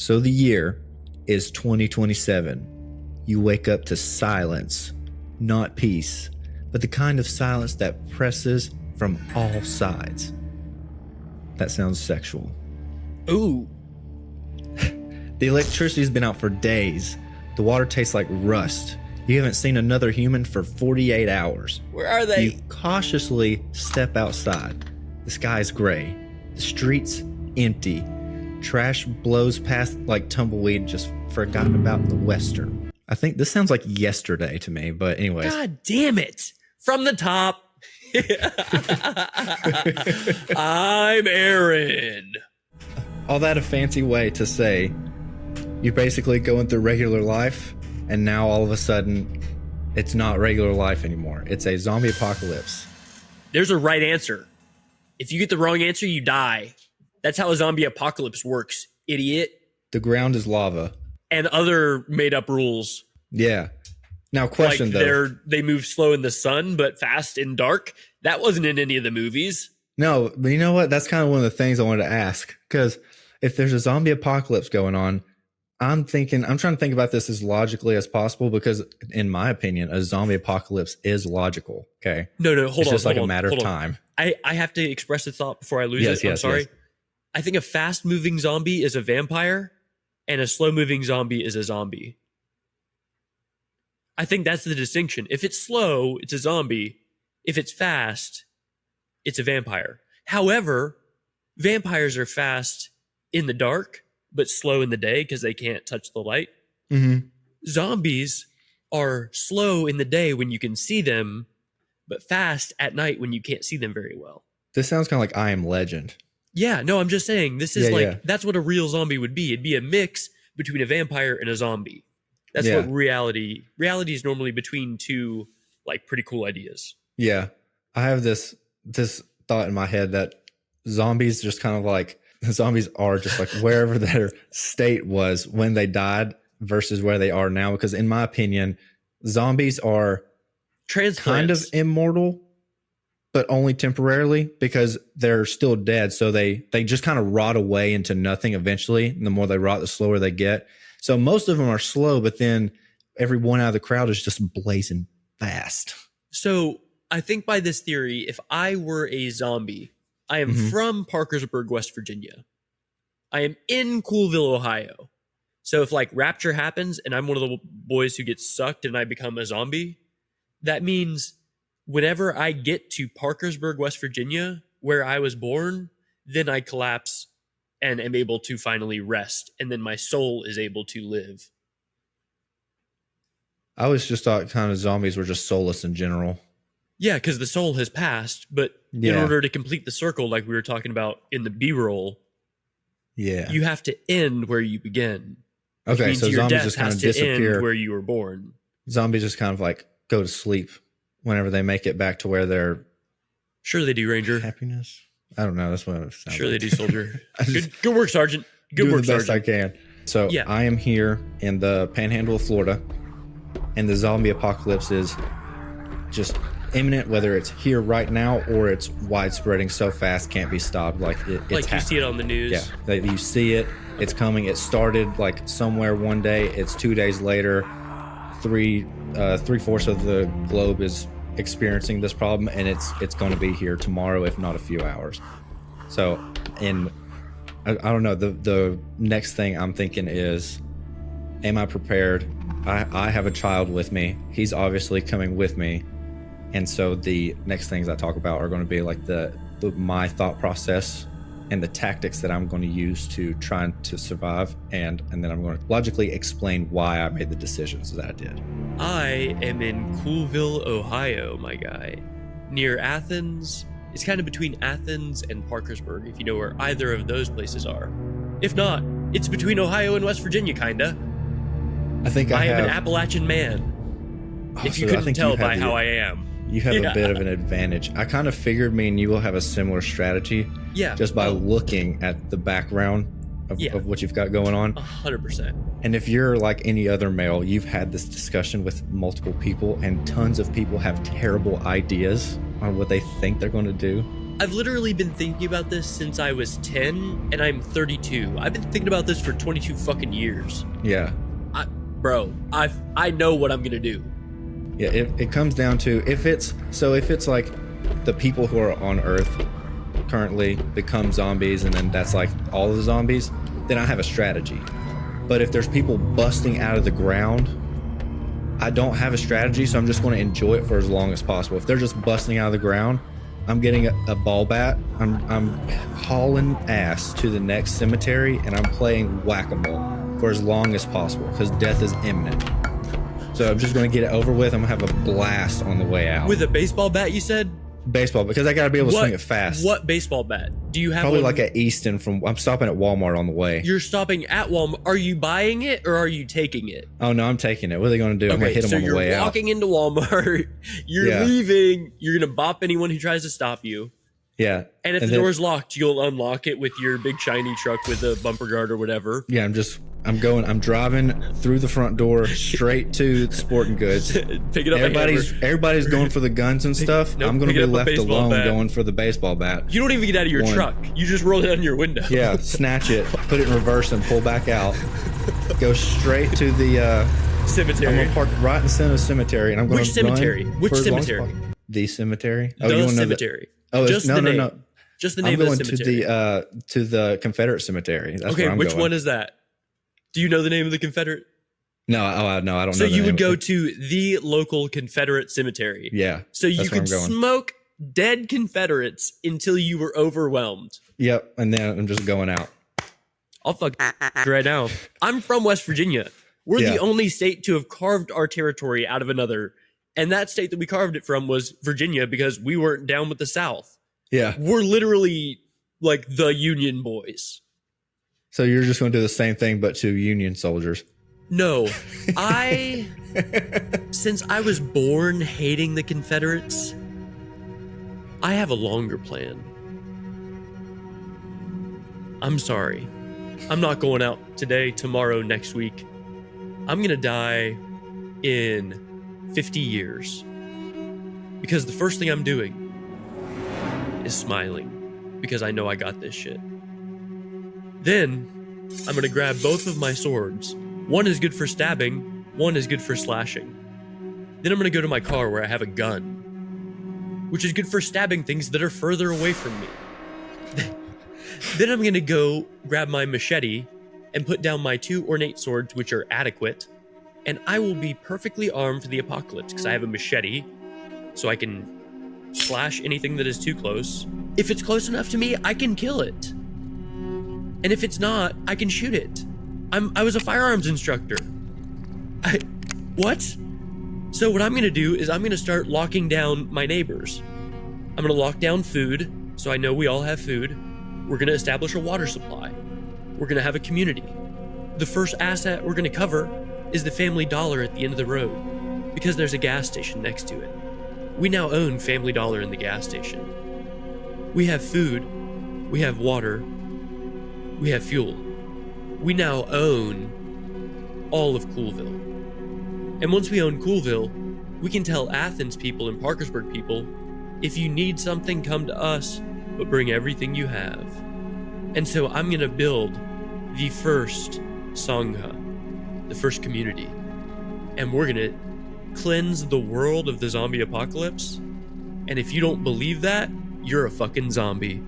So the year is 2027. You wake up to silence, not peace, but the kind of silence that presses from all sides. That sounds sexual. Ooh. The electricity's been out for days. The water tastes like rust. You haven't seen another human for 48 hours. Where are they? You cautiously step outside. The sky's gray. The street's empty. Trash blows past like tumbleweed, just forgotten about in the western. I think this sounds like yesterday to me, but anyways. God damn it. From the top. I'm Aaron. All that a fancy way to say you're basically going through regular life, and now all of a sudden it's not regular life anymore. It's a zombie apocalypse. There's a right answer. If you get the wrong answer, you die. That's how a zombie apocalypse works, idiot. The ground is lava. And other made-up rules. Yeah. Now, question like though. They move slow in the sun, but fast in dark. That wasn't in any of the movies. No, but you know what? That's kind of one of the things I wanted to ask. Because if there's a zombie apocalypse going on, I'm trying to think about this as logically as possible, because in my opinion, a zombie apocalypse is logical. Okay. No, hold on. It's just like a matter of time. I have to express the thought before I lose it. I'm sorry. Yes. I think a fast moving zombie is a vampire and a slow moving zombie is a zombie. I think that's the distinction. If it's slow, it's a zombie. If it's fast, it's a vampire. However, vampires are fast in the dark, but slow in the day because they can't touch the light. Mm-hmm. Zombies are slow in the day when you can see them, but fast at night when you can't see them very well. This sounds kind of like I Am Legend. Yeah, no, I'm just saying this is that's what a real zombie would be. It'd be a mix between a vampire and a zombie. That's what reality is normally between two like pretty cool ideas. Yeah. I have this thought in my head that zombies are just like wherever their state was when they died versus where they are now. Because in my opinion, zombies are kind of immortal, but only temporarily because they're still dead. So they just kind of rot away into nothing eventually. And the more they rot, the slower they get. So most of them are slow, but then every one out of the crowd is just blazing fast. So I think by this theory, if I were a zombie, I am from Parkersburg, West Virginia. I am in Coolville, Ohio. So if like rapture happens and I'm one of the boys who gets sucked and I become a zombie, that means whenever I get to Parkersburg, West Virginia, where I was born, then I collapse and am able to finally rest. And then my soul is able to live. I always just thought kind of zombies were just soulless in general. Yeah, because the soul has passed. But in order to complete the circle, like we were talking about in the B-roll, you have to end where you begin. Okay, so zombies just kind of disappear where you were born. Zombies just kind of like go to sleep whenever they make it back to where they're... Sure they do, Ranger. Happiness? I don't know. That's what it sounds Sure they do, Soldier. Good work, Sergeant. Good work, Sergeant. Do the best I can. So I am here in the panhandle of Florida, and the zombie apocalypse is just imminent, whether it's here right now or it's widespreading so fast can't be stopped. Like it's like you see it on the news. Yeah, you see it. It's coming. It started like somewhere one day. It's 2 days later. Three-fourths of the globe is experiencing this problem, and it's going to be here tomorrow, if not a few hours. So, I don't know. The next thing I'm thinking is, am I prepared? I have a child with me. He's obviously coming with me. And so the next things I talk about are going to be like my thought process and the tactics that I'm going to use to try to survive. And then I'm going to logically explain why I made the decisions that I did. I am in Coolville, Ohio, my guy. Near Athens. It's kind of between Athens and Parkersburg, if you know where either of those places are. If not, it's between Ohio and West Virginia, kinda. I think I am an Appalachian man. If you couldn't tell by how I am. You have a bit of an advantage. I kind of figured me and you will have a similar strategy. Yeah. Just by looking at the background of what you've got going on. 100%. And if you're like any other male, you've had this discussion with multiple people, and tons of people have terrible ideas on what they think they're going to do. I've literally been thinking about this since I was 10 and I'm 32. I've been thinking about this for 22 fucking years. Yeah. I know what I'm gonna do. Yeah, it comes down to if it's like the people who are on Earth currently become zombies and then that's like all of the zombies, then I have a strategy. But if there's people busting out of the ground, I don't have a strategy, so I'm just going to enjoy it for as long as possible. If they're just busting out of the ground, I'm getting a ball bat, I'm hauling ass to the next cemetery, and I'm playing whack-a-mole for as long as possible because death is imminent. So I'm just going to get it over with. I'm going to have a blast on the way out. With a baseball bat, you said? Baseball, because I got to be able to swing it fast. What baseball bat? Do you have Probably one? like an Easton I'm stopping at Walmart on the way. You're stopping at Walmart. Are you buying it or are you taking it? Oh, no, I'm taking it. What are they going to do? I'm going to hit them on the way out. You're walking into Walmart. You're leaving. You're going to bop anyone who tries to stop you. Yeah. And if the door's locked, you'll unlock it with your big shiny truck with a bumper guard or whatever. Yeah, I'm driving through the front door straight to the sporting goods. Pick it up. Everybody's going for the guns and stuff. Nope, I'm going to be left alone bat. Going for the baseball bat. You don't even get out of your truck. You just roll it down your window. Yeah, snatch it, put it in reverse and pull back out. Go straight to the cemetery. I'm going to park right in the center of the cemetery. And I'm going Which cemetery? Which cemetery? The cemetery. The cemetery. Oh, just no. Just the name of the cemetery. I'm going to the Confederate cemetery. That's okay, where I'm which going. One is that? Do you know the name of the Confederate? No, I don't know. So you would go to the local Confederate cemetery. Yeah. So you could smoke dead Confederates until you were overwhelmed. Yep, and then I'm just going out. I'll fuck right now. I'm from West Virginia. We're the only state to have carved our territory out of another. And that state that we carved it from was Virginia because we weren't down with the South. Yeah. We're literally like the Union boys. So you're just going to do the same thing, but to Union soldiers? No. Since I was born hating the Confederates, I have a longer plan. I'm sorry. I'm not going out today, tomorrow, next week. I'm going to die in 50 years. Because the first thing I'm doing is smiling. Because I know I got this shit. Then, I'm going to grab both of my swords. One is good for stabbing, one is good for slashing. Then I'm going to go to my car where I have a gun, which is good for stabbing things that are further away from me. Then I'm going to go grab my machete and put down my 2 ornate swords, which are adequate, and I will be perfectly armed for the apocalypse because I have a machete, so I can slash anything that is too close. If it's close enough to me, I can kill it. And if it's not, I can shoot it. I was a firearms instructor. What? So what I'm going to do is I'm going to start locking down my neighbors. I'm going to lock down food, so I know we all have food. We're going to establish a water supply. We're going to have a community. The first asset we're going to cover is the Family Dollar at the end of the road, because there's a gas station next to it. We now own Family Dollar in the gas station. We have food. We have water. We have fuel. We now own all of Coolville. And once we own Coolville, we can tell Athens people and Parkersburg people, if you need something, come to us, but bring everything you have. And so I'm going to build the first Sangha, the first community. And we're going to cleanse the world of the zombie apocalypse. And if you don't believe that, you're a fucking zombie.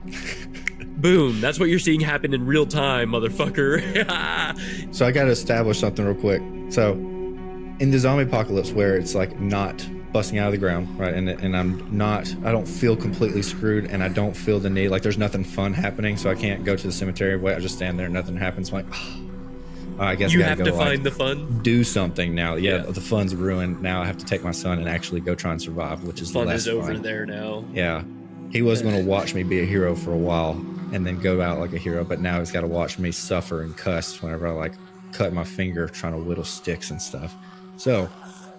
Boom. That's what you're seeing happen in real time, motherfucker. So I got to establish something real quick. So in the zombie apocalypse where it's like not busting out of the ground, right? And I don't feel completely screwed and I don't feel the need, like there's nothing fun happening. So I can't go to the cemetery. Wait, I just stand there. Nothing happens. I'm like, I guess you I have gotta to go, find the fun. Do something now. Yeah, the fun's ruined. Now I have to take my son and actually go try and survive, which is fun less is over fun. There now. Yeah. He was going to watch me be a hero for a while and then go out like a hero, but now he's got to watch me suffer and cuss whenever I like cut my finger trying to whittle sticks and stuff. So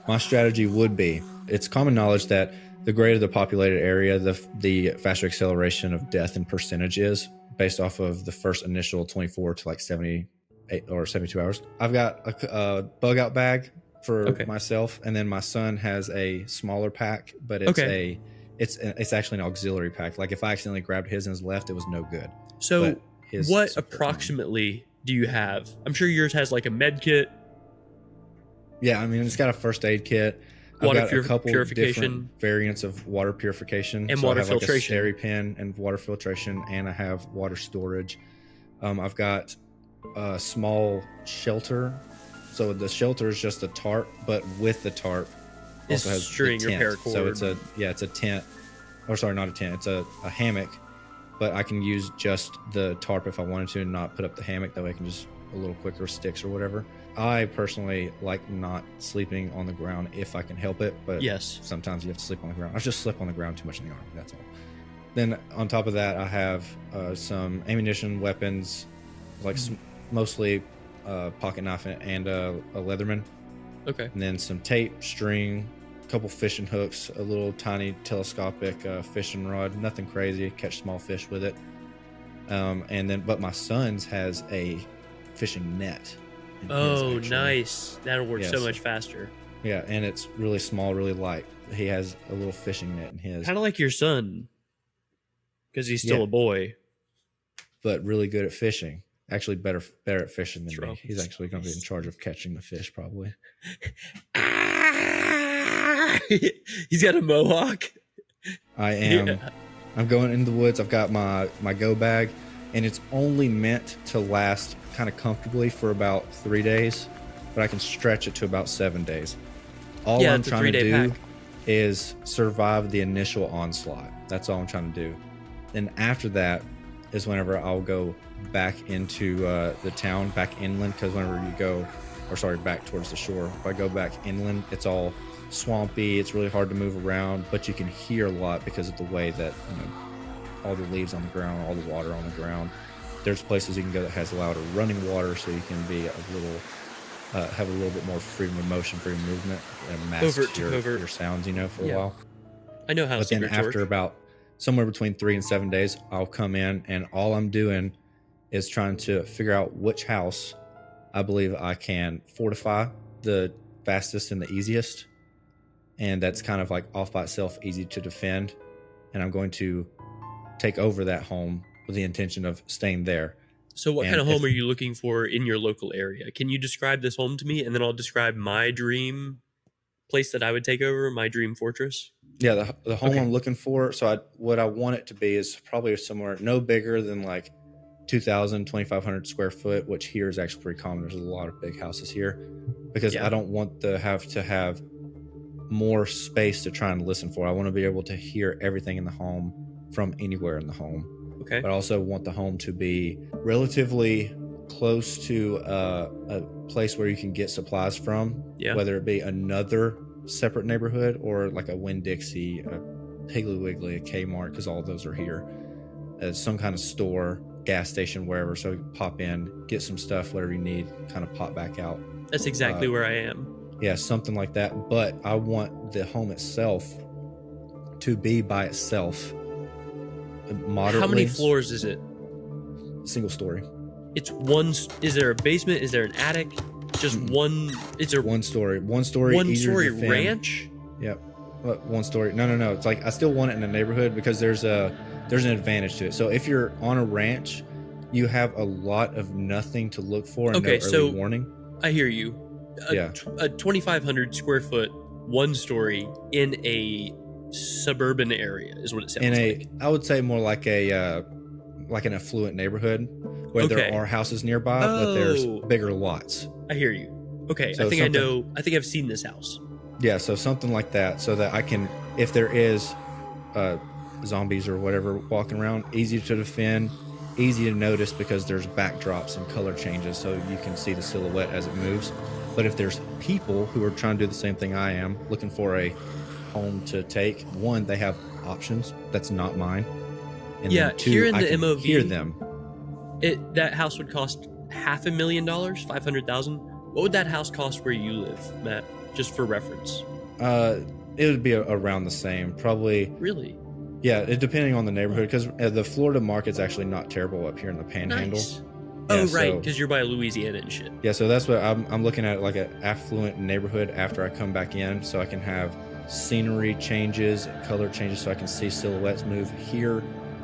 my strategy would be, it's common knowledge that the greater the populated area, the faster acceleration of death in percentage is based off of the first initial 24 to like 78 or 72 hours. I've got a bug out bag for myself, and then my son has a smaller pack, but It's actually an auxiliary pack. Like if I accidentally grabbed his and his left, it was no good. So But his what super fun. approximately do you have? I'm sure yours has like a med kit, Yeah, I mean, it's got a first aid kit. water I've got a couple purification, different variants of water purification. and So water I have like a filtration. Steri pen and water filtration, and I have water storage. I've got a small shelter. So the shelter is just a tarp, but with the tarp Is also has string the or tent. paracord. So it's a tent. Or sorry, not a tent. It's a hammock, but I can use just the tarp if I wanted to and not put up the hammock. That way I can just a little quicker sticks or whatever. I personally like not sleeping on the ground if I can help it, but Yes. sometimes you have to sleep on the ground. I just slept on the ground too much in the army, that's all. Then on top of that, I have some ammunition, weapons, like mostly pocket knife and a Leatherman, Okay. and then some tape, string, a couple fishing hooks, a little tiny telescopic fishing rod, nothing crazy, catch small fish with it. But my son's has a fishing net. in his, Oh, actually. nice. That'll work so Yes. much faster. Yeah, and it's really small, really light. He has a little fishing net in his, Kind of like your son, because he's still Yeah. a boy. but really good at fishing. Actually, better at fishing than me. True. He's actually going to be in charge of catching the fish, probably. He's got a mohawk. I am. Yeah. I'm going into the woods. I've got my go bag, and it's only meant to last kind of comfortably for about 3 days, but I can stretch it to about 7 days. All Yeah, I'm it's a trying to 3-day do pack. is survive the initial onslaught. That's all I'm trying to do. Then after that is whenever I'll go back into the town, back inland, because whenever you go, back towards the shore. If I go back inland, it's all swampy. It's really hard to move around, but you can hear a lot because of the way that all the leaves on the ground, all the water on the ground. There's places you can go that has louder running water, so you can be have a little bit more freedom of motion, freedom of movement, and mask Covert to your covert. sounds, for Yeah. a while. I know how But then secrets after work. about somewhere between 3 and 7 days, I'll come in, and all I'm doing is trying to figure out which house I believe I can fortify the fastest and the easiest. And that's kind of like off by itself, easy to defend. And I'm going to take over that home with the intention of staying there. So what And kind of home if- are you looking for in your local area? Can you describe this home to me, and then I'll describe my dream place that I would take over, my dream fortress? Yeah, the home Okay. I'm looking for. So what I want it to be is probably somewhere no bigger than like 2,000, 2,500 square foot, which here is actually pretty common. There's a lot of big houses here because Yeah. I don't want to have more space to try and listen for. I want to be able to hear everything in the home from anywhere in the home. Okay. But I also want the home to be relatively close to a place where you can get supplies from, Yeah. whether it be another separate neighborhood or like a Winn-Dixie, a Piggly Wiggly, a Kmart, because all of those are here. Some kind of store, gas station, wherever. So you pop in, get some stuff, whatever you need, kind of pop back out. That's exactly where I am. Yeah, something like that. But I want the home itself to be by itself. Moderately. How many floors is it? Single story. It's one. Is there a basement? Is there an attic? Just one. Is there One story. One story. one easier story to defend. ranch? Yep. One story. No. It's like I still want it in a neighborhood because there's an advantage to it. So if you're on a ranch, you have a lot of nothing to look for and Okay, no early so- warning. I hear you. Yeah. A 2,500 square foot, one story in a suburban area is what it sounds In like. I would say more like an affluent neighborhood where Okay. there are houses nearby, but there's Oh. bigger lots. I hear you. Okay, So I think something- I know. I think I've seen this house. Yeah, so something like that, so that I can, if there is zombies or whatever walking around, easy to defend, easy to notice because there's backdrops and color changes, so you can see the silhouette as it moves. But if there's people who are trying to do the same thing I am, looking for a home to take, one, they have options. That's not mine. And Yeah, then two, here in I the can MOV, hear them. That house would cost $500,000, 500,000. What would that house cost where you live, Matt? Just for reference. It would be around the same, probably. Really? Yeah, depending on the neighborhood, because the Florida market's actually not terrible up here in the Panhandle. Nice. Yeah, Oh, right, so- because you're by Louisiana and shit. Yeah, so that's what I'm looking at, like an affluent neighborhood after I come back in, so I can have scenery changes, color changes, so I can see silhouettes move, hear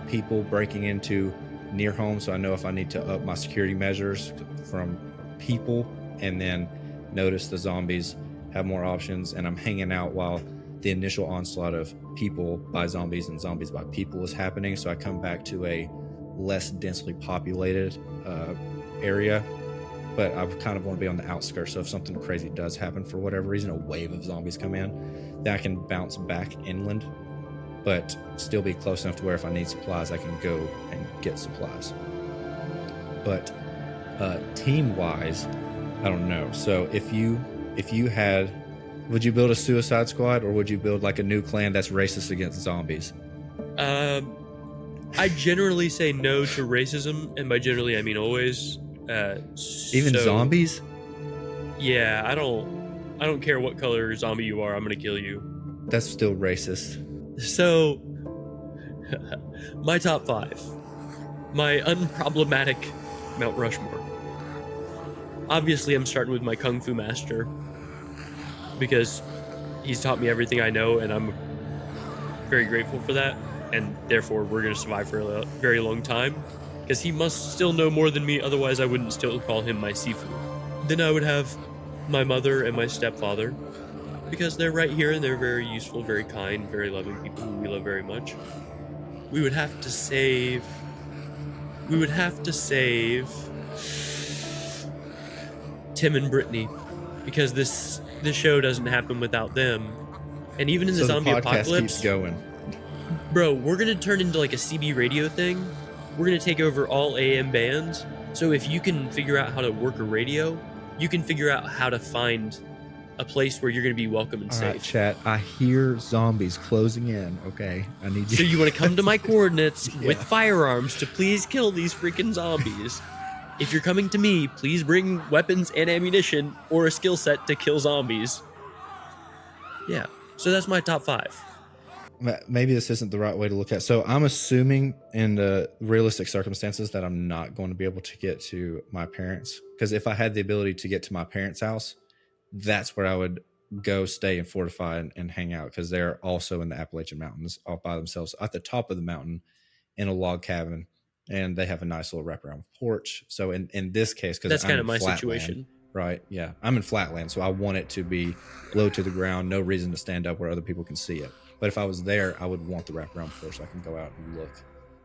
people breaking into near home, so I know if I need to up my security measures from people, and then notice the zombies have more options, and I'm hanging out while the initial onslaught of people by zombies and zombies by people is happening. So I come back to a less densely populated area, but I kind of want to be on the outskirts. So if something crazy does happen for whatever reason, a wave of zombies come in, then I can bounce back inland, but still be close enough to where if I need supplies, I can go and get supplies. But team-wise, I don't know. So if you had, would you build a Suicide Squad, or would you build like a new clan that's racist against zombies? I generally say no to racism, and by generally I mean always. Even zombies? Yeah, I don't care what color zombie you are, I'm gonna kill you. That's still racist. So, my top 5. My unproblematic Mount Rushmore. Obviously, I'm starting with my Kung Fu Master, because he's taught me everything I know, and I'm very grateful for that, and therefore we're going to survive for a very long time, because he must still know more than me, otherwise I wouldn't still call him my Sifu. Then I would have my mother and my stepfather, because they're right here and they're very useful, very kind, very loving people who we love very much. We would have to save Tim and Brittany, because this show doesn't happen without them. And even in the zombie apocalypse, keeps going. Bro, we're gonna turn into like a CB radio thing. We're gonna take over all AM bands. So if you can figure out how to work a radio, you can figure out how to find a place where you're gonna be welcome and safe. All right, chat, I hear zombies closing in. Okay, I need you. So you want to come to my coordinates with firearms to please kill these freaking zombies. If you're coming to me, please bring weapons and ammunition or a skill set to kill zombies. Yeah, so that's my top 5. Maybe this isn't the right way to look at it. So I'm assuming in the realistic circumstances that I'm not going to be able to get to my parents. Because if I had the ability to get to my parents' house, that's where I would go stay and fortify and hang out, because they're also in the Appalachian Mountains all by themselves at the top of the mountain in a log cabin, and they have a nice little wraparound porch. So in this case, because that's kind of my situation, right? Yeah, I'm in flatland, so I want it to be low to the ground, no reason to stand up where other people can see it. But if I was there, I would want the wraparound porch so I can go out and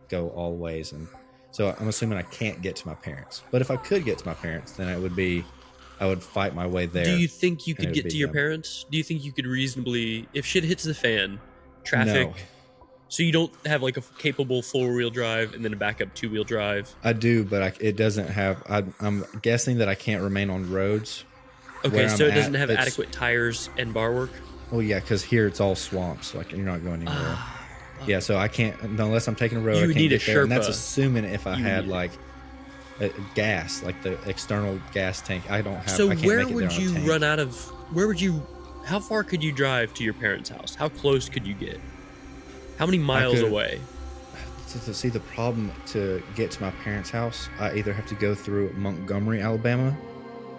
go all ways. And so I'm assuming I can't get to my parents. But if I could get to my parents, then it would be, I would fight my way there. Do you think you could get to your parents? Do you think you could reasonably, if shit hits the fan, traffic, no. So you don't have like a capable 4-wheel drive and then a backup 2-wheel drive? I do, but it doesn't have, I'm guessing that I can't remain on roads. Okay, so it doesn't have adequate tires and bar work? Well, yeah, because here it's all swamps. Like, you're not going anywhere. Yeah, so I can't, unless I'm taking a road, I can't get there. And that's assuming if I had like gas, like the external gas tank. I don't have. So I can't where make it would there on you a tank. run out of? Where would you? How far could you drive to your parents' house? How close could you get? How many miles away? To see the problem to get to my parents' house, I either have to go through Montgomery, Alabama,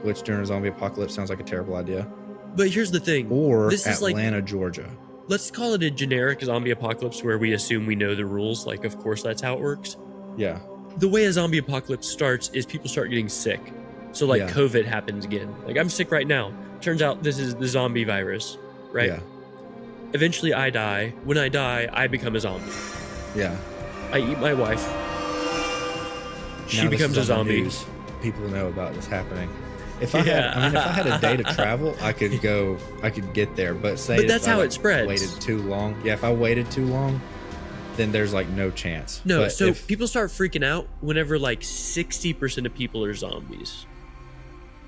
which during a zombie apocalypse sounds like a terrible idea. But here's the thing. Or this is Atlanta, like, Georgia. Let's call it a generic zombie apocalypse where we assume we know the rules. Like, of course, that's how it works. Yeah. The way a zombie apocalypse starts is people start getting sick. So, like, COVID happens again. Like, I'm sick right now. Turns out this is the zombie virus, right? Yeah. Eventually, I die. When I die, I become a zombie. Yeah. I eat my wife. She becomes a zombie. People know about this happening. If I had a day to travel, I could get there. But that's how it spreads. Waited too long. Yeah, if I waited too long, then there's like no chance. No, but so people start freaking out whenever like 60% of people are zombies.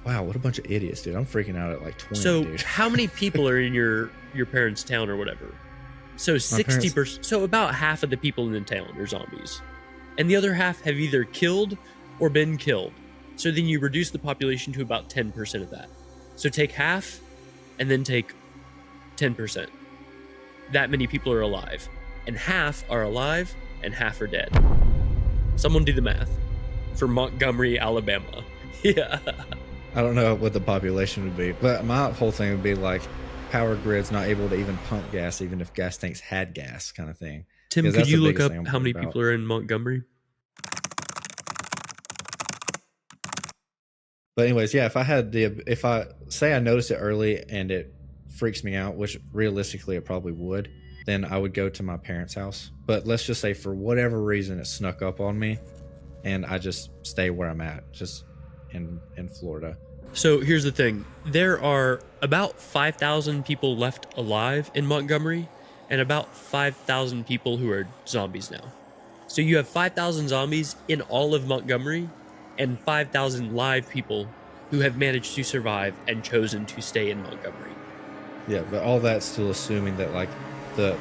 Wow, what a bunch of idiots, dude. I'm freaking out at like 20, So dude. how many people are in your parents' town or whatever? So 60%, so about half of the people in the town are zombies. And the other half have either killed or been killed. So then you reduce the population to about 10% of that. So take half and then take 10%. That many people are alive. And half are alive and half are dead. Someone do the math for Montgomery, Alabama. Yeah. I don't know what the population would be, but my whole thing would be like, power grid's not able to even pump gas, even if gas tanks had gas, kind of thing. Tim, Because could that's you the look biggest up thing I'm how many worried about. people are in Montgomery? But anyways, yeah, if I say I notice it early and it freaks me out, which realistically it probably would, then I would go to my parents' house. But let's just say for whatever reason it snuck up on me, and I just stay where I'm at, just in Florida. So here's the thing. There are about 5,000 people left alive in Montgomery and about 5,000 people who are zombies now. So you have 5,000 zombies in all of Montgomery and 5,000 live people who have managed to survive and chosen to stay in Montgomery. Yeah, but all that's still assuming that like the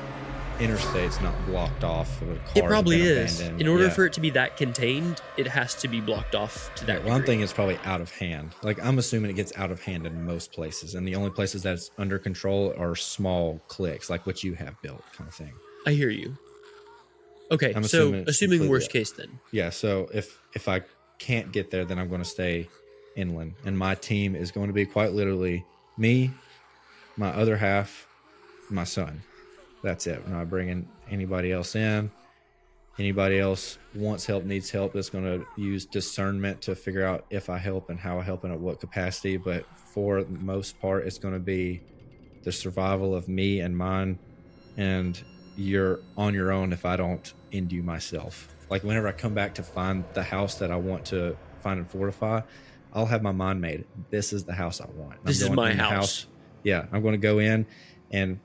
interstate's not blocked off. Or It probably is. abandoned. In order for it to be that contained, it has to be blocked off to that One degree. thing is probably out of hand. Like I'm assuming it gets out of hand in most places, and the only places that's under control are small cliques, like what you have built, kind of thing. I hear you. Okay, I'm so assuming it's assuming completely worst up. case then. Yeah, so if I can't get there, then I'm going to stay inland, and my team is going to be quite literally me, my other half, my son. That's it. I'm not bringing anybody else in. Anybody else wants help, needs help, that's going to use discernment to figure out if I help and how I help and at what capacity. But for the most part, it's going to be the survival of me and mine, and you're on your own if I don't end you myself. Like whenever I come back to find the house that I want to find and fortify, I'll have my mind made. This is the house I want. This is my house. Yeah, I'm going to go in, and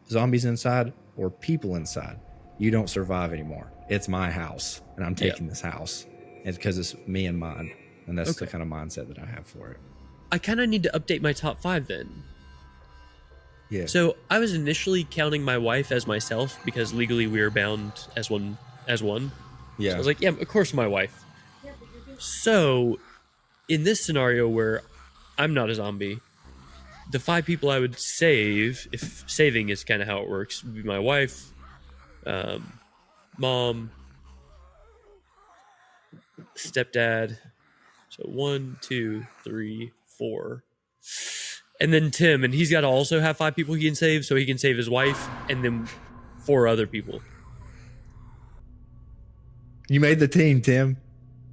zombies inside or people inside, you don't survive anymore. It's my house, and I'm taking this house. It's because it's me and mine, and that's the kind of mindset that I have for it. I kind of need to update my top 5 then. Yeah. So I was initially counting my wife as myself because legally we are bound as one. Yeah. So I was like, yeah, of course my wife. So in this scenario where I'm not a zombie, the 5 people I would save, if saving is kind of how it works, would be my wife, mom, stepdad. So 1, 2, 3, 4. And then Tim, and he's got to also have 5 people he can save, so he can save his wife, and then 4 other people. You made the team, Tim.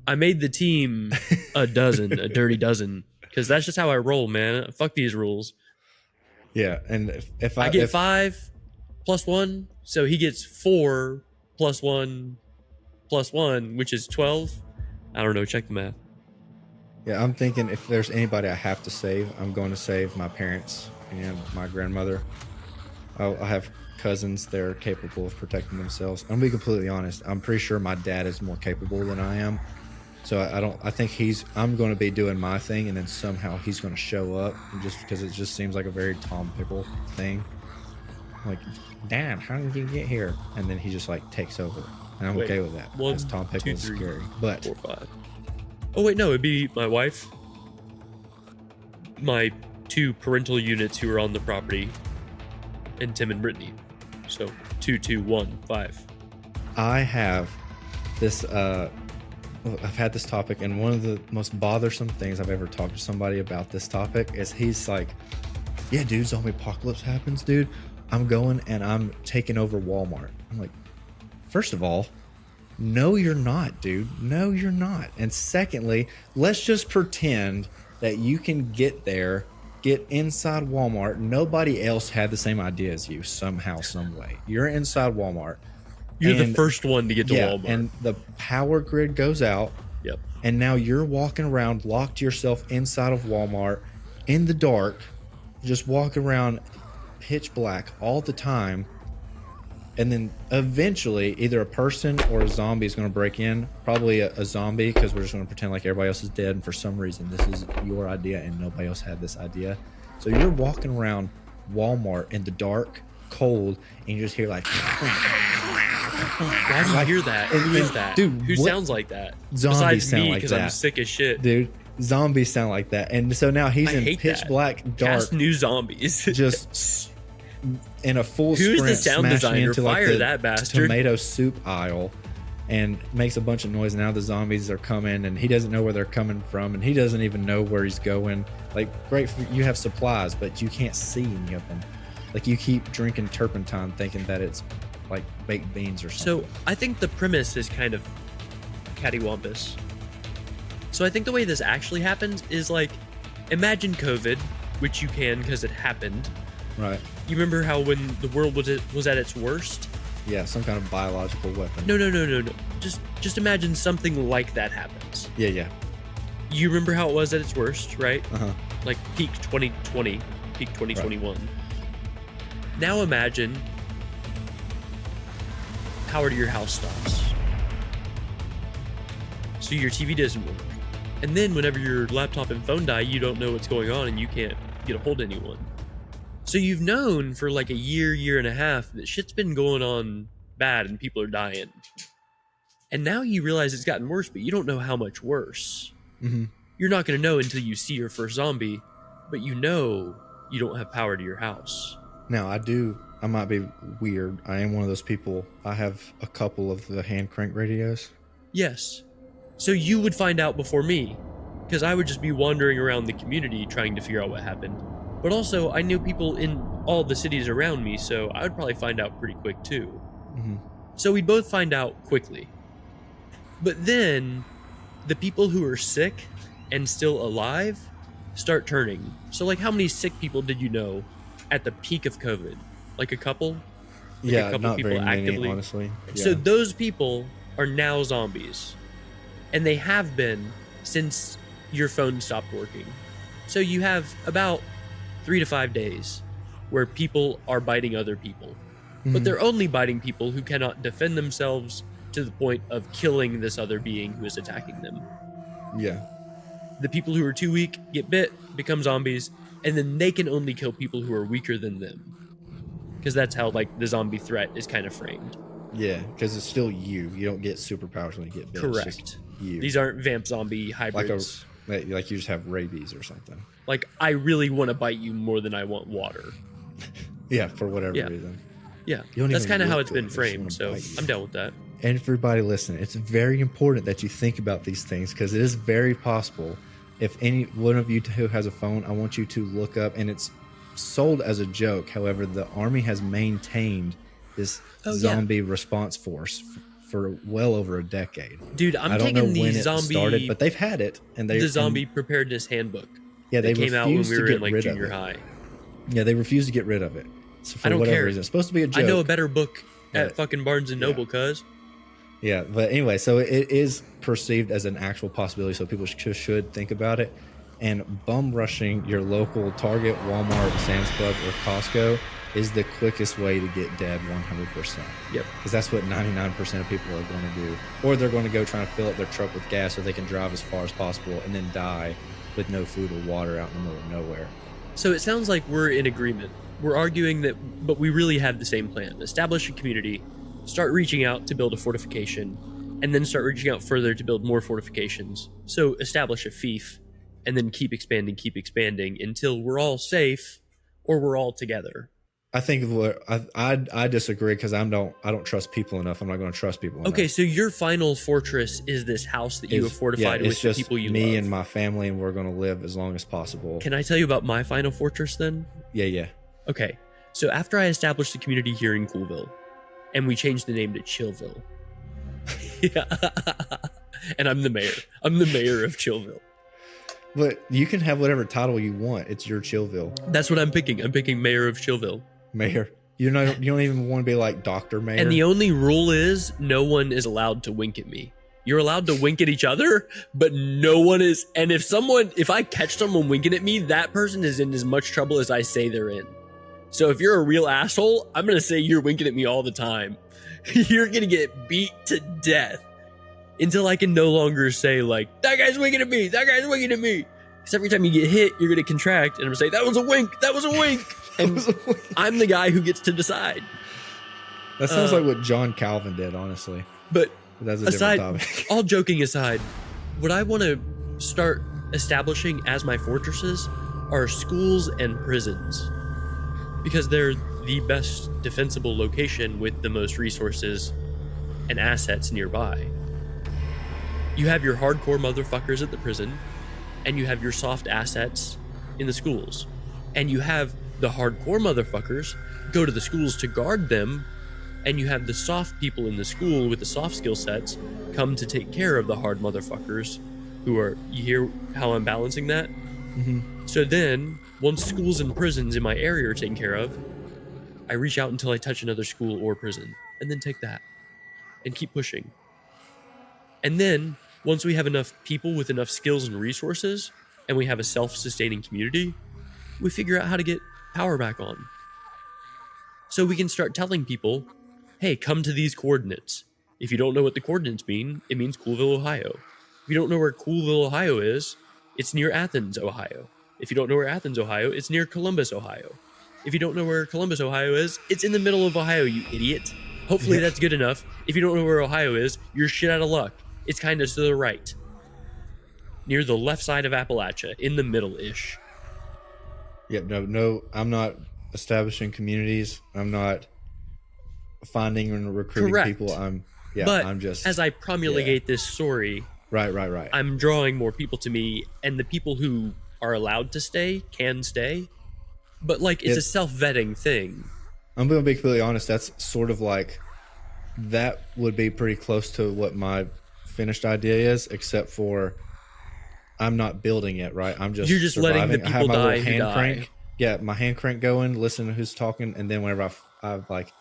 I made the team a dirty dozen, because that's just how I roll, man. Fuck these rules. Yeah, and if I get 5 plus 1, so he gets 4 plus 1 plus 1, which is 12. I don't know, check the math. Yeah, I'm thinking if there's anybody I have to save, I'm going to save my parents and my grandmother. I have cousins that are capable of protecting themselves. I'm gonna be completely honest. I'm pretty sure my dad is more capable than I am. So I think I'm going to be doing my thing, and then somehow he's going to show up, just because it just seems like a very Tom Pickle thing. Like, Dad, how did you get here? And then he just like takes over, and I'm okay with that. 1, Because Tom Pickle 2, is 3, scary. But 4, 5. Oh wait, no, it'd be my wife, my 2 parental units who are on the property, and Tim and Brittany. So 2, 2, 1, 5. I have this. I've had this topic, and one of the most bothersome things I've ever talked to somebody about this topic is he's like, "Yeah, dude, zombie apocalypse happens, dude. I'm going and I'm taking over Walmart." I'm like, first of all, no, you're not, dude. No, you're not. And secondly, let's just pretend that you can get there, get inside Walmart. Nobody else had the same idea as you somehow, some way. You're inside Walmart. You're the first one to get to Walmart. And the power grid goes out. Yep. And now you're walking around, locked yourself inside of Walmart in the dark, just walking around pitch black all the time. And then eventually either a person or a zombie is going to break in, probably a zombie, because we're just going to pretend like everybody else is dead. And for some reason, this is your idea and nobody else had this idea. So you're walking around Walmart in the dark, cold, and you just hear like... Why do you hear that? Who is that? Dude, who sounds like that? Zombies Besides sound me, like because that. I'm sick as shit. Dude, zombies sound like that. And so now he's in pitch black, dark. Cast new zombies. Just in a full Who's sprint, the sound smashing designer? into Fire like the that bastard. tomato soup aisle, and makes a bunch of noise. Now the zombies are coming, and he doesn't know where they're coming from, and he doesn't even know where he's going. Like, great, you have supplies, but you can't see any of them. Like you keep drinking turpentine thinking that it's like baked beans or something. So I think the premise is kind of cattywampus. So I think the way this actually happens is like, imagine COVID, which you can because it happened. Right. You remember how when the world was at its worst? Yeah, some kind of biological weapon. No. Just imagine something like that happens. Yeah. You remember how it was at its worst, right? Uh-huh. Like peak 2020, peak 2021. Right. Now imagine power to your house stops. So your TV doesn't work. And then whenever your laptop and phone die, you don't know what's going on and you can't get a hold of anyone. So you've known for like a year and a half that shit's been going on bad and people are dying. And now you realize it's gotten worse, but you don't know how much worse. Mm-hmm. You're not going to know until you see your first zombie, but you know you don't have power to your house. Now, I might be weird. I am one of those people. I have a couple of the hand crank radios. Yes. So you would find out before me, because I would just be wandering around the community trying to figure out what happened. But also, I knew people in all the cities around me, so I would probably find out pretty quick too. Mm-hmm. So we'd both find out quickly. But then, the people who are sick and still alive start turning. So like, how many sick people did you know at the peak of COVID? Like a couple? Like Yeah, a couple not people very many, actively? honestly. Yeah. So those people are now zombies. And they have been since your phone stopped working. So you have about 3 to 5 days where people are biting other people. Mm-hmm. But they're only biting people who cannot defend themselves to the point of killing this other being who is attacking them. Yeah. The people who are too weak get bit, become zombies, and then they can only kill people who are weaker than them. Because that's how like the zombie threat is kind of framed. Yeah, because it's still you. You don't get superpowers when you get bit. Correct. It's just you. These aren't vamp zombie hybrids. Like you just have rabies or something. Like, I really want to bite you more than I want water. Yeah, for whatever reason. Yeah, You don't that's even kind of how look it's good. been I just framed, wanna so bite you. I'm down with that. Everybody listening, it's very important that you think about these things because it is very possible. If any one of you who has a phone, I want you to look up, and it's sold as a joke. However, the army has maintained this zombie response force for well over a decade. Dude, I don't know taking when the it zombie started, but they've had it, and the zombie preparedness handbook. Yeah, they came out when refuse we to were get in like rid of junior it. high. Yeah, they refuse to get rid of it. So for I don't whatever care. reason, it's supposed to be a joke. I know a better book at But- fucking Barnes and Noble, cuz. Yeah, but anyway, so it is perceived as an actual possibility, so people should think about it. And bum rushing your local Target, Walmart, Sam's Club, or Costco is the quickest way to get dead 100%. Yep. Because that's what 99% of people are going to do. Or they're going to go try to fill up their truck with gas so they can drive as far as possible and then die with no food or water out in the middle of nowhere. So it sounds like we're in agreement. We're arguing that, but we really have the same plan. Establish a community, start reaching out to build a fortification, and then start reaching out further to build more fortifications. So establish a fief, and then keep expanding until we're all safe or we're all together. I think what I disagree because I don't trust people enough. I'm not going to trust people enough. Okay, so your final fortress is this house that you have fortified with the people you love. Me and my family, and we're going to live as long as possible. Can I tell you about my final fortress then? Yeah. Okay, so after I established the community here in Coolville, and we changed the name to Chillville. Yeah. And I'm the mayor. I'm the mayor of Chillville. But you can have whatever title you want. It's your Chillville. That's what I'm picking. I'm picking mayor of Chillville. Mayor. You don't even want to be like Dr. Mayor. And the only rule is no one is allowed to wink at me. You're allowed to wink at each other, but no one is. And if I catch someone winking at me, that person is in as much trouble as I say they're in. So if you're a real asshole, I'm going to say you're winking at me all the time. You're going to get beat to death until I can no longer say like, that guy's winking at me. That guy's winking at me. Because every time you get hit, you're going to contract and I'm going to say, that was a wink. That was a wink. And I'm the guy who gets to decide. That sounds like what John Calvin did, honestly. But that's a different topic. All joking aside, what I want to start establishing as my fortresses are schools and prisons. Because they're the best defensible location with the most resources and assets nearby. You have your hardcore motherfuckers at the prison, and you have your soft assets in the schools. And you have the hardcore motherfuckers go to the schools to guard them, and you have the soft people in the school with the soft skill sets come to take care of the hard motherfuckers who are, you hear how I'm balancing that? So then, once schools and prisons in my area are taken care of, I reach out until I touch another school or prison, and then take that, and keep pushing. And then, once we have enough people with enough skills and resources, and we have a self-sustaining community, we figure out how to get power back on. So we can start telling people, hey, come to these coordinates. If you don't know what the coordinates mean, it means Coolville, Ohio. If you don't know where Coolville, Ohio is, it's near Athens, Ohio. If you don't know where Athens, Ohio, it's near Columbus, Ohio. If you don't know where Columbus, Ohio is, it's in the middle of Ohio, you idiot. Hopefully that's good enough. If you don't know where Ohio is, you're shit out of luck. It's kind of to the right. Near the left side of Appalachia, in the middle-ish. Yep, no, I'm not establishing communities. I'm not finding and recruiting people. I'm just, as I promulgate this story, right. I'm drawing more people to me, and the people who are allowed to stay can stay. But like, it's a self-vetting thing. I'm going to be completely honest. That's sort of like, that would be pretty close to what my finished idea is, except for I'm not building it, right? You're just surviving. Letting the people die who die. Crank. Yeah, my hand crank going, listen to who's talking, and then whenever I've like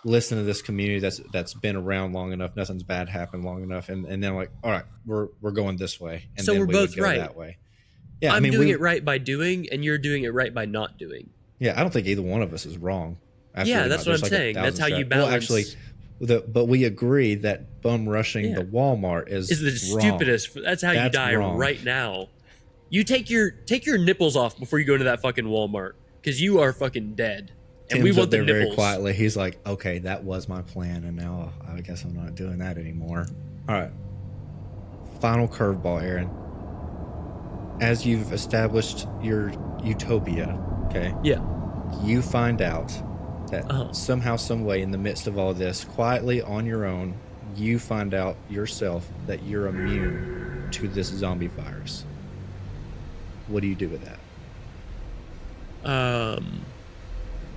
listened to this community that's been around long enough, nothing's bad happened long enough, and then I'm like, all right, we're going this way, and so then we're both right that way. Yeah, I'm doing it right by doing, and you're doing it right by not doing. Yeah, I don't think either one of us is wrong. Absolutely that's what I'm saying. That's how you balance. Well, actually, but we agree that bum rushing the Walmart is the wrong. Stupidest. That's how you die wrong. Right now. You take your nipples off before you go into that fucking Walmart, because you are fucking dead. And Tim's we want the nipples. Very quietly, he's like, "Okay, that was my plan, and now I guess I'm not doing that anymore." All right. Final curveball, Aaron. As you've established your utopia, okay? Yeah. You find out that somehow, some way, in the midst of all this, quietly on your own, you find out yourself that you're immune to this zombie virus. What do you do with that?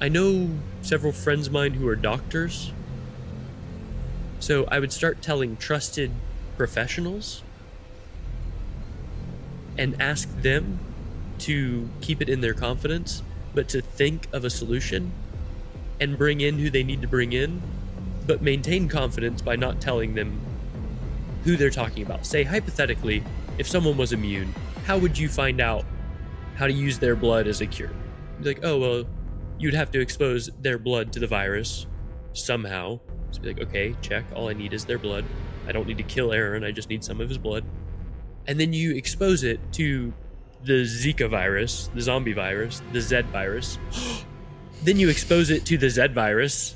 I know several friends of mine who are doctors. So I would start telling trusted professionals and ask them to keep it in their confidence, but to think of a solution and bring in who they need to bring in, but maintain confidence by not telling them who they're talking about. Say, hypothetically, if someone was immune, how would you find out how to use their blood as a cure? Be like, oh, well, you'd have to expose their blood to the virus somehow. So be like, okay, check. All I need is their blood. I don't need to kill Aaron. I just need some of his blood. And then you expose it to the Zika virus, the zombie virus, the Z virus. Then you expose it to the Z virus,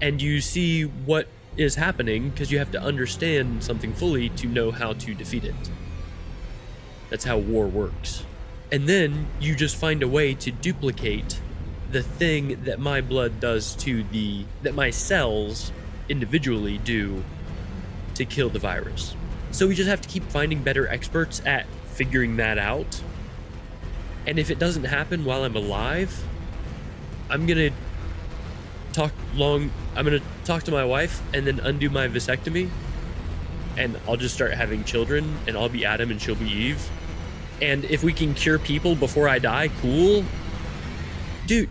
and you see what is happening, because you have to understand something fully to know how to defeat it. That's how war works. And then you just find a way to duplicate the thing that my blood does that my cells individually do to kill the virus. So we just have to keep finding better experts at figuring that out. And if it doesn't happen while I'm alive, I'm gonna talk to my wife and then undo my vasectomy, and I'll just start having children, and I'll be Adam and she'll be Eve. And if we can cure people before I die, cool. Dude,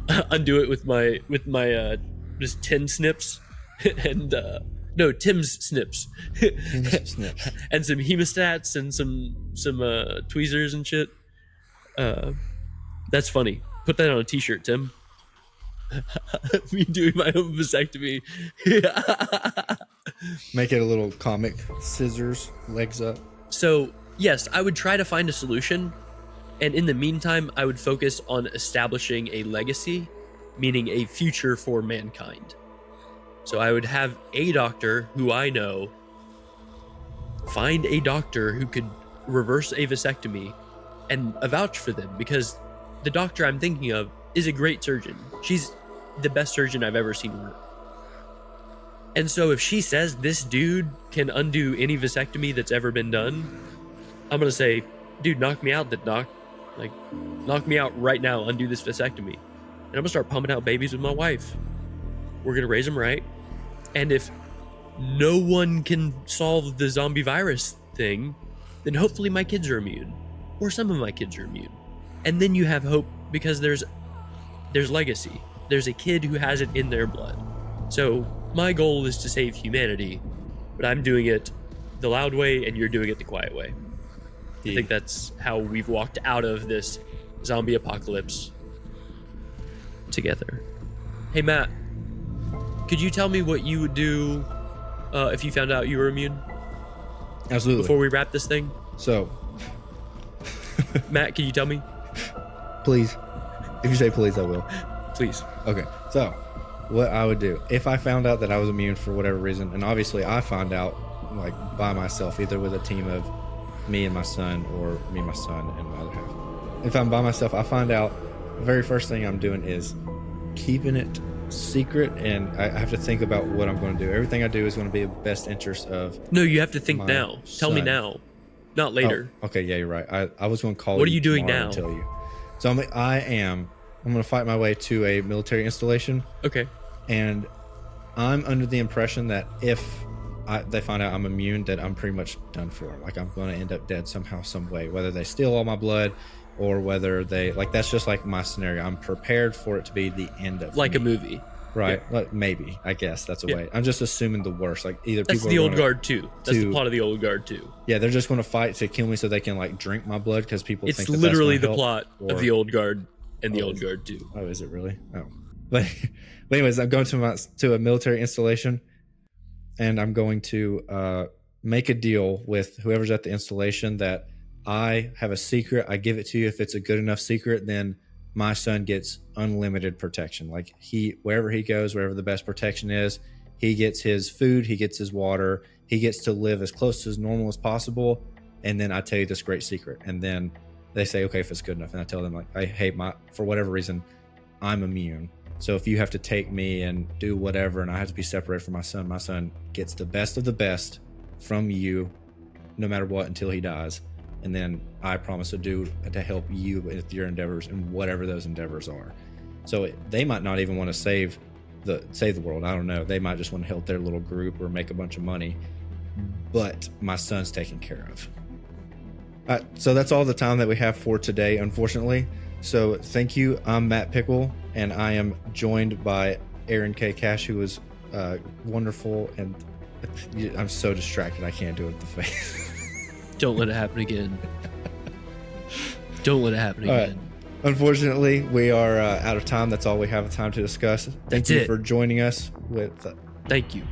undo it with my just 10 snips and no, Tim's snips. Tim's snips. And some hemostats and some tweezers and shit. That's funny. Put that on a t-shirt, Tim. Me doing my own vasectomy. Make it a little comic. Scissors, legs up. So, yes, I would try to find a solution. And in the meantime, I would focus on establishing a legacy, meaning a future for mankind. So I would have a doctor who I know find a doctor who could reverse a vasectomy and vouch for them, because the doctor I'm thinking of is a great surgeon. She's the best surgeon I've ever seen work. And so if she says this dude can undo any vasectomy that's ever been done, I'm going to say, dude, knock me out then, doc. Like, knock me out right now, undo this vasectomy. And I'm gonna start pumping out babies with my wife. We're gonna raise them right. And if no one can solve the zombie virus thing, then hopefully my kids are immune. Or some of my kids are immune. And then you have hope because there's legacy. There's a kid who has it in their blood. So my goal is to save humanity, but I'm doing it the loud way and you're doing it the quiet way. I think that's how we've walked out of this zombie apocalypse together. Hey, Matt, could you tell me what you would do if you found out you were immune? Absolutely. Before we wrap this thing? So, Matt, can you tell me? Please. If you say please, I will. Please. Okay. So, what I would do if I found out that I was immune for whatever reason, and obviously I found out like by myself, either with a team of me and my son or me and my son and my other half. If I'm by myself, I find out the very first thing I'm doing is keeping it secret, and I have to think about what I'm going to do. Everything I do is going to be in the best interest of. No, you have to think now. Tell me now, not later. Oh, okay, yeah, you're right. I was going to call. What are you doing now? Tell you. So I'm going to fight my way to a military installation. Okay. And I'm under the impression that if they find out I'm immune, that I'm pretty much done for. Like I'm going to end up dead somehow, some way. Whether they steal all my blood, or whether they that's just like my scenario. I'm prepared for it to be the end of like me. A movie, right? Yeah. Like maybe I guess that's a way. I'm just assuming the worst. Like either that's people the old guard too. That's the plot of the old guard too. Yeah, they're just going to fight to kill me so they can like drink my blood because people. It's think literally the plot of the old guard and the old guard too. Oh, is it really? Oh, but anyways, I'm going to a military installation, and I'm going to make a deal with whoever's at the installation that I have a secret. I give it to you. If it's a good enough secret, then my son gets unlimited protection. Like wherever he goes, wherever the best protection is, he gets his food, he gets his water, he gets to live as close to as normal as possible. And then I tell you this great secret, and then they say, okay, if it's good enough. And I tell them like, hey, for whatever reason, I'm immune. So if you have to take me and do whatever, and I have to be separated from my son gets the best of the best from you, no matter what, until he dies. And then I promise to help you with your endeavors and whatever those endeavors are. So they might not even want to save the world. I don't know. They might just want to help their little group or make a bunch of money. But my son's taken care of. So that's all the time that we have for today, unfortunately. So thank you. I'm Matt Pickle, and I am joined by Aaron K. Cash, who was wonderful. And I'm so distracted I can't do it with the face. Don't let it happen again. Don't let it happen again. Right. Unfortunately, we are out of time. That's all we have time to discuss. Thank you for joining us. Thank you.